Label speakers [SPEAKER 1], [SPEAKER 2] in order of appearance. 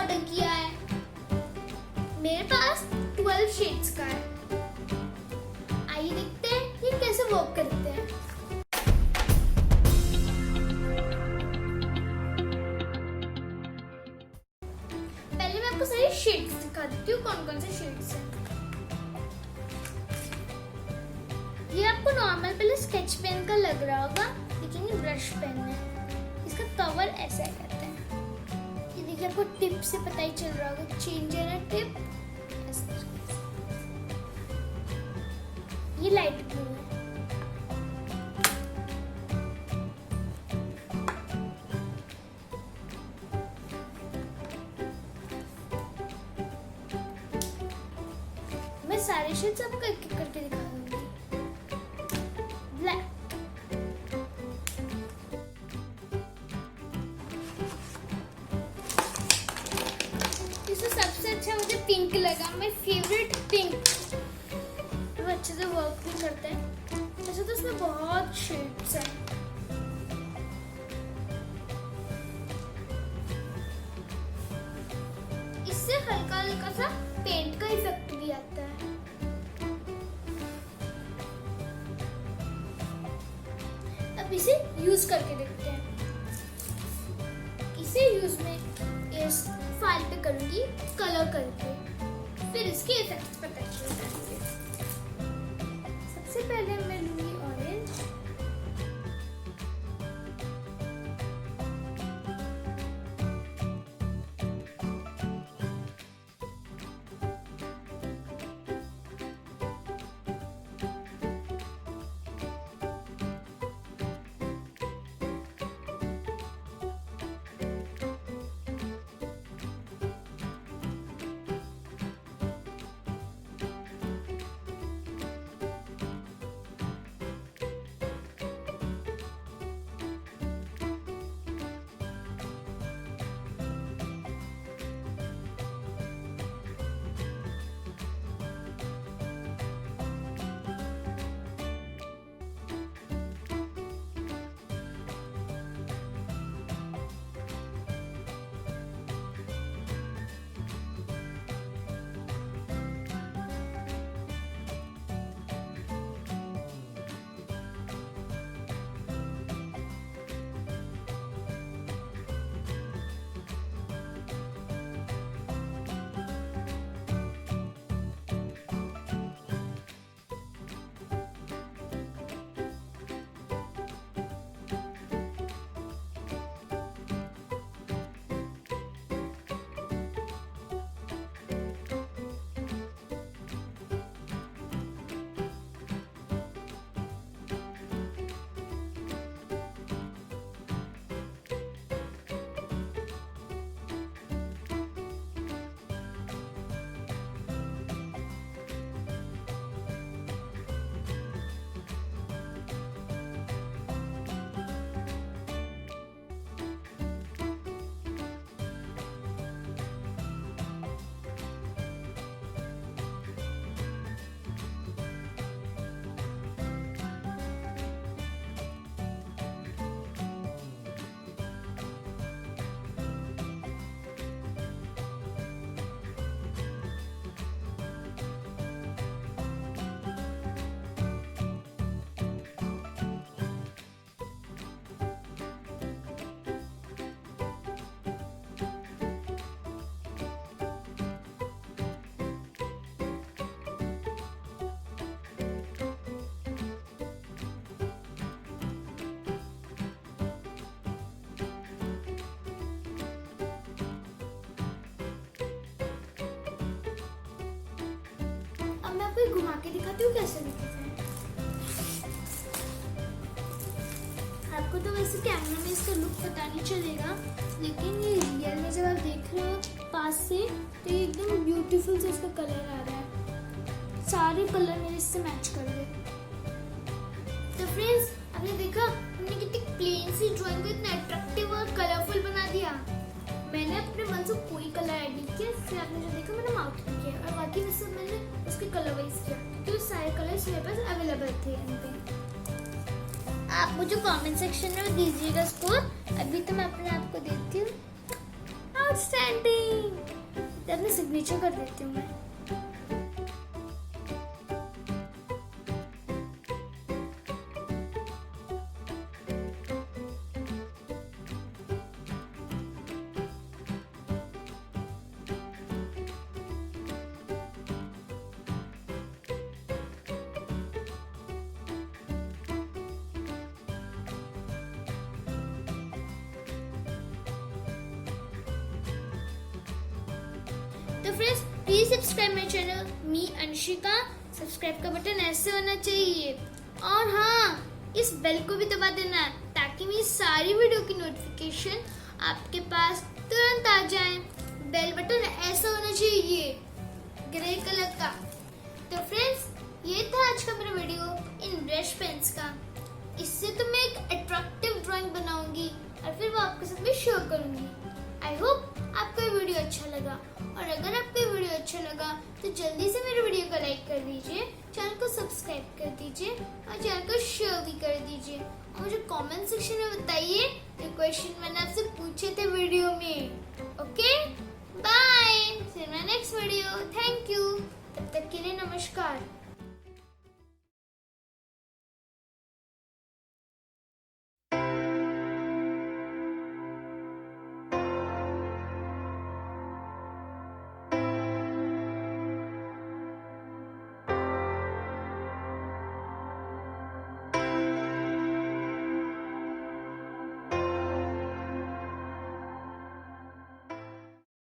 [SPEAKER 1] Order किया है। मेरे पास 12 शेड्स का है। आइए देखते हैं ये कैसे वर्क करते हैं। पहले मैं आपको सारी शेड्स दिखा देती हूँ, कौन कौन से शेड्स हैं। ये आपको नॉर्मल पहले स्केच पेन का लग रहा होगा, लेकिन ये ब्रश पेन है। इसका कवर ऐसा रहता है। ये देखिए, आपको टिप से पता ही चल रहा होगा, चेंज है ना टिप। ये लाइट ब्लू है। मैं सारे शेड्स आपको एक एक करके दिखा दूंगी। ब्लैक, इसमें सबसे अच्छा मुझे पिंक लगा, माय फेवरेट पिंक। वो अच्छे से वर्क भी करता है। वैसे तो इसमें बहुत शेड्स हैं। इससे हल्का हल्का सा पेंट का इफेक्ट भी आता है। अब इसे यूज करके देखते हैं। इसे यूज में इस फाइल पे करूंगी कलर करके, फिर इसके इफेक्ट्स पता चल जाएंगे। सबसे पहले मैं लूंगी ऑरेंज। आपको घुमा के दिखाती हूँ कैसे दिखता है। आपको तो वैसे कैमरा में इसका लुक पता नहीं चलेगा, लेकिन ये रियल में जब आप देख रहे हो पास से तो ये एकदम ब्यूटीफुल से इसका कलर आ रहा है। सारे कलर मेरे इससे मैच कर गए। तो फ्रेंड्स, आपने देखा हमने कितनी प्लेन सी ड्राइंग को इतना अट्रैक्टिव और कलरफुल बना दिया। मैंने अपने मन से कोई कलर ऐड नहीं किया, इससे आपने जो देखा मैंने माउथ किया और बाकी वैसे मैंने उसके कलर वाइज किया क्योंकि सारे कलर्स मेरे पास अवेलेबल थे यहाँ पे। आप मुझे कमेंट सेक्शन में दीजिएगा स्कोर। अभी तो मैं अपने आप को देती हूँ आउटस्टैंडिंग। तो अपने सिग्नेचर कर देती हूँ मैं। तो friends please subscribe my channel me Anshika. Subscribe का बटन ऐसे होना चाहिए और हाँ इस बेल को भी दबा देना ताकि मेरी सारी वीडियो की नोटिफिकेशन आपके पास तुरंत आ जाए। बेल बटन ऐसा होना चाहिए ग्रे कलर का। तो फ्रेंड्स ये था आज का मेरा वीडियो इन ब्रश पेन्स का। इससे तो मैं एक अट्रैक्टिव ड्राइंग बनाऊंगी और फिर वो आपके साथ में शेयर करूंगी। आई होप आपको ये वीडियो अच्छा लगा और अगर आपको ये वीडियो अच्छा लगा तो जल्दी से मेरे वीडियो को लाइक कर दीजिए, चैनल को सब्सक्राइब कर दीजिए और चैनल को शेयर भी कर दीजिए और मुझे कमेंट सेक्शन में बताइए जो क्वेश्चन मैंने आपसे पूछे थे वीडियो में। ओके।